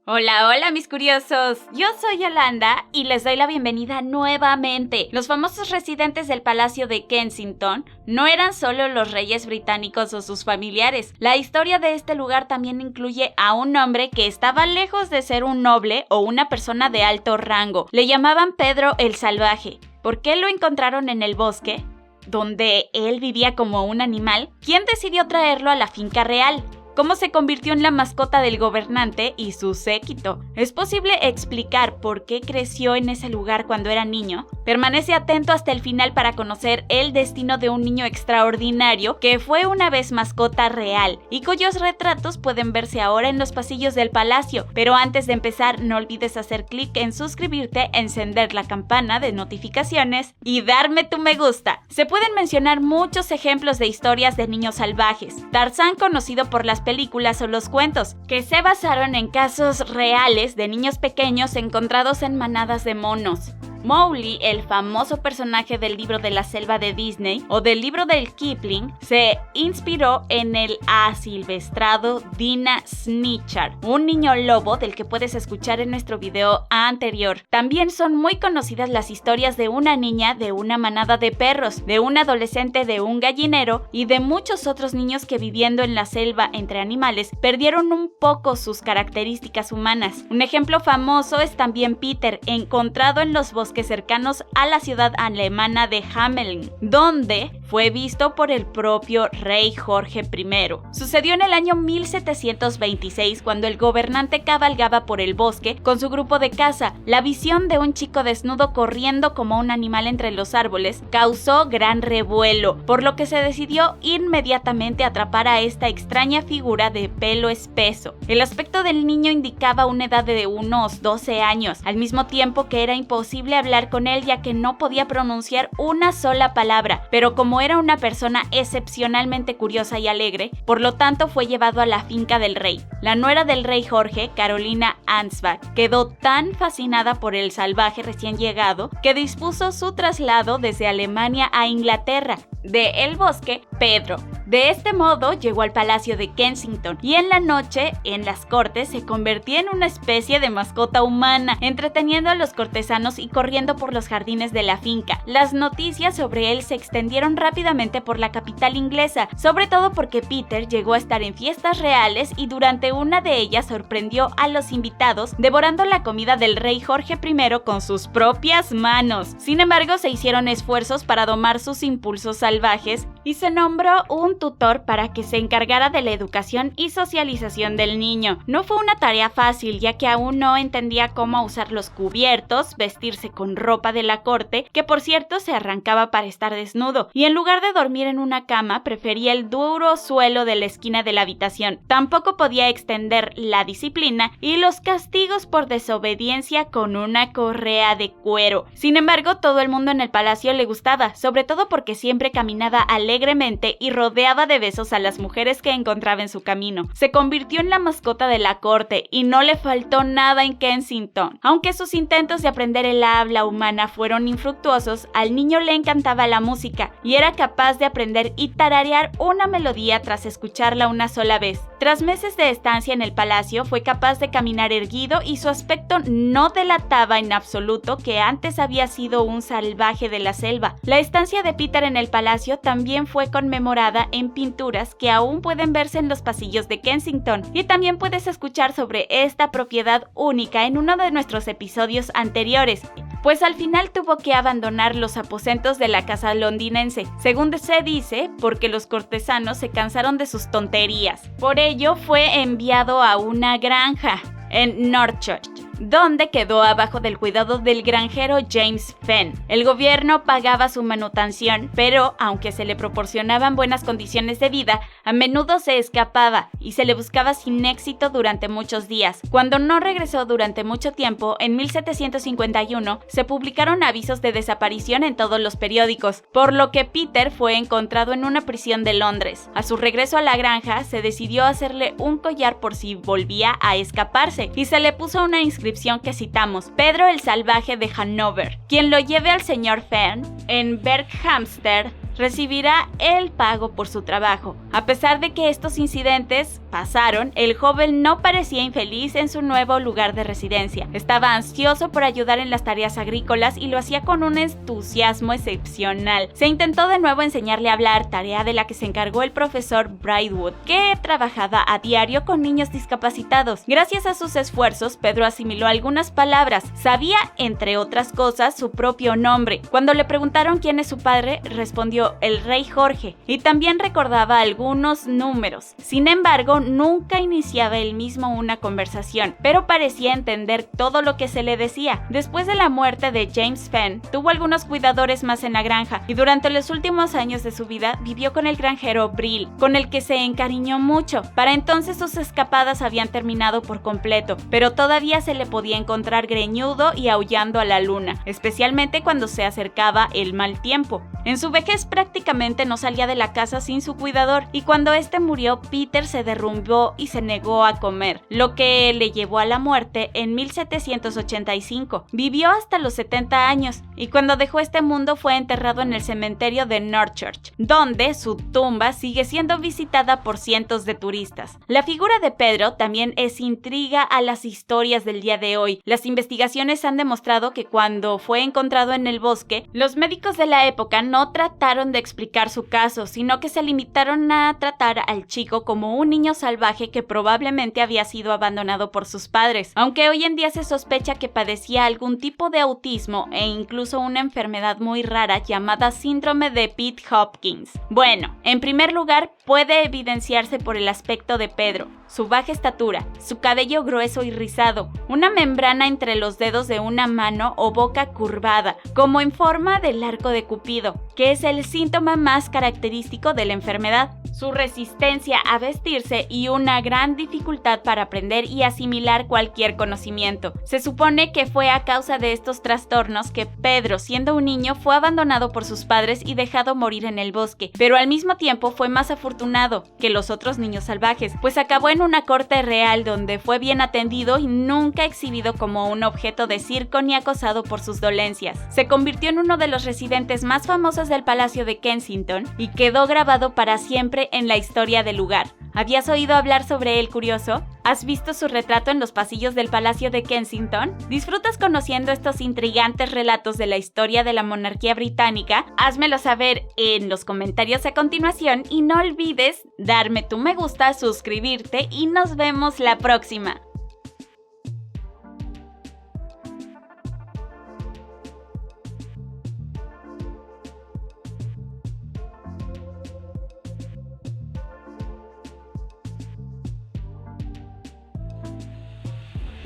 Hola, hola mis curiosos, yo soy Yolanda y les doy la bienvenida nuevamente. Los famosos residentes del Palacio de Kensington no eran solo los reyes británicos o sus familiares. La historia de este lugar también incluye a un hombre que estaba lejos de ser un noble o una persona de alto rango. Le llamaban Pedro el Salvaje. ¿Por qué lo encontraron en el bosque, donde él vivía como un animal? ¿Quién decidió traerlo a la finca real? ¿Cómo se convirtió en la mascota del gobernante y su séquito? ¿Es posible explicar por qué creció en ese lugar cuando era niño? Permanece atento hasta el final para conocer el destino de un niño extraordinario que fue una vez mascota real y cuyos retratos pueden verse ahora en los pasillos del palacio. Pero antes de empezar, no olvides hacer clic en suscribirte, encender la campana de notificaciones y darme tu me gusta. Se pueden mencionar muchos ejemplos de historias de niños salvajes. Tarzán, conocido por las películas o los cuentos, que se basaron en casos reales de niños pequeños encontrados en manadas de monos. Mowgli, el famoso personaje del libro de la selva de Disney o del libro del Kipling, se inspiró en el asilvestrado Dinah Snitchard, un niño lobo del que puedes escuchar en nuestro video anterior. También son muy conocidas las historias de una niña de una manada de perros, de un adolescente de un gallinero y de muchos otros niños que viviendo en la selva entre animales perdieron un poco sus características humanas. Un ejemplo famoso es también Peter, encontrado en los bosques cercanos a la ciudad alemana de Hamelin, donde fue visto por el propio rey Jorge I. Sucedió en el año 1726 cuando el gobernante cabalgaba por el bosque con su grupo de caza. La visión de un chico desnudo corriendo como un animal entre los árboles causó gran revuelo, por lo que se decidió inmediatamente atrapar a esta extraña figura de pelo espeso. El aspecto del niño indicaba una edad de unos 12 años, al mismo tiempo que era imposible hablar con él ya que no podía pronunciar una sola palabra, pero como era una persona excepcionalmente curiosa y alegre, por lo tanto fue llevado a la finca del rey. La nuera del rey Jorge, Carolina Ansbach, quedó tan fascinada por el salvaje recién llegado que dispuso su traslado desde Alemania a Inglaterra. De el bosque, Pedro. De este modo llegó al Palacio de Kensington y en la noche, en las cortes, se convertía en una especie de mascota humana, entreteniendo a los cortesanos y corriendo por los jardines de la finca. Las noticias sobre él se extendieron rápidamente por la capital inglesa, sobre todo porque Peter llegó a estar en fiestas reales y durante una de ellas sorprendió a los invitados devorando la comida del rey Jorge I con sus propias manos. Sin embargo, se hicieron esfuerzos para domar sus impulsos salvajes y se nombró un tutor para que se encargara de la educación y socialización del niño. No fue una tarea fácil, ya que aún no entendía cómo usar los cubiertos, vestirse con ropa de la corte, que por cierto se arrancaba para estar desnudo, y en lugar de dormir en una cama, prefería el duro suelo de la esquina de la habitación. Tampoco podía extender la disciplina y los castigos por desobediencia con una correa de cuero. Sin embargo, todo el mundo en el palacio le gustaba, sobre todo porque siempre caminaba alegremente y rodeaba de besos a las mujeres que encontraba en su camino. Se convirtió en la mascota de la corte y no le faltó nada en Kensington. Aunque sus intentos de aprender el habla humana fueron infructuosos, al niño le encantaba la música y era capaz de aprender y tararear una melodía tras escucharla una sola vez. Tras meses de estancia en el palacio, fue capaz de caminar erguido y su aspecto no delataba en absoluto que antes había sido un salvaje de la selva. La estancia de Peter en el palacio también fue conmemorada en pinturas que aún pueden verse en los pasillos de Kensington, y también puedes escuchar sobre esta propiedad única en uno de nuestros episodios anteriores, pues al final tuvo que abandonar los aposentos de la casa londinense, según se dice, porque los cortesanos se cansaron de sus tonterías. Por ello fue enviado a una granja en Northchurch, donde quedó abajo del cuidado del granjero James Fenn. El gobierno pagaba su manutención, pero aunque se le proporcionaban buenas condiciones de vida, a menudo se escapaba y se le buscaba sin éxito durante muchos días. Cuando no regresó durante mucho tiempo, en 1751 se publicaron avisos de desaparición en todos los periódicos, por lo que Peter fue encontrado en una prisión de Londres. A su regreso a la granja, se decidió hacerle un collar por si volvía a escaparse y se le puso una inscripción que citamos: Pedro el Salvaje de Hanover. Quien lo lleve al señor Fenn en Berkhamsted recibirá el pago por su trabajo. A pesar de que estos incidentes pasaron, el joven no parecía infeliz en su nuevo lugar de residencia. Estaba ansioso por ayudar en las tareas agrícolas y lo hacía con un entusiasmo excepcional. Se intentó de nuevo enseñarle a hablar, tarea de la que se encargó el profesor Brightwood, que trabajaba a diario con niños discapacitados. Gracias a sus esfuerzos, Pedro asimiló algunas palabras. Sabía, entre otras cosas, su propio nombre. Cuando le preguntaron quién es su padre, respondió el rey Jorge, y también recordaba algunos números. Sin embargo, nunca iniciaba él mismo una conversación, pero parecía entender todo lo que se le decía. Después de la muerte de James Fenn, tuvo algunos cuidadores más en la granja, y durante los últimos años de su vida vivió con el granjero Brill, con el que se encariñó mucho. Para entonces sus escapadas habían terminado por completo, pero todavía se le podía encontrar greñudo y aullando a la luna, especialmente cuando se acercaba el mal tiempo. En su vejez prácticamente no salía de la casa sin su cuidador, y cuando este murió, Peter se derrumbó y se negó a comer, lo que le llevó a la muerte en 1785. Vivió hasta los 70 años, y cuando dejó este mundo fue enterrado en el cementerio de Northchurch, donde su tumba sigue siendo visitada por cientos de turistas. La figura de Pedro también es intriga a las historias del día de hoy. Las investigaciones han demostrado que cuando fue encontrado en el bosque, los médicos de la época no trataron de explicar su caso, sino que se limitaron a tratar al chico como un niño salvaje que probablemente había sido abandonado por sus padres, aunque hoy en día se sospecha que padecía algún tipo de autismo e incluso una enfermedad muy rara llamada síndrome de Pitt-Hopkins. Bueno, en primer lugar, puede evidenciarse por el aspecto de Pedro, su baja estatura, su cabello grueso y rizado, una membrana entre los dedos de una mano o boca curvada, como en forma del arco de Cupido, que es el síntoma más característico de la enfermedad, su resistencia a vestirse y una gran dificultad para aprender y asimilar cualquier conocimiento. Se supone que fue a causa de estos trastornos que Pedro, siendo un niño, fue abandonado por sus padres y dejado morir en el bosque, pero al mismo tiempo fue más afortunado que los otros niños salvajes, pues acabó en una corte real donde fue bien atendido y nunca exhibido como un objeto de circo ni acosado por sus dolencias. Se convirtió en uno de los residentes más famosos del Palacio de Kensington y quedó grabado para siempre en la historia del lugar. ¿Habías oído hablar sobre él, curioso? ¿Has visto su retrato en los pasillos del Palacio de Kensington? ¿Disfrutas conociendo estos intrigantes relatos de la historia de la monarquía británica? Házmelo saber en los comentarios a continuación y no olvides darme tu me gusta, suscribirte y nos vemos la próxima.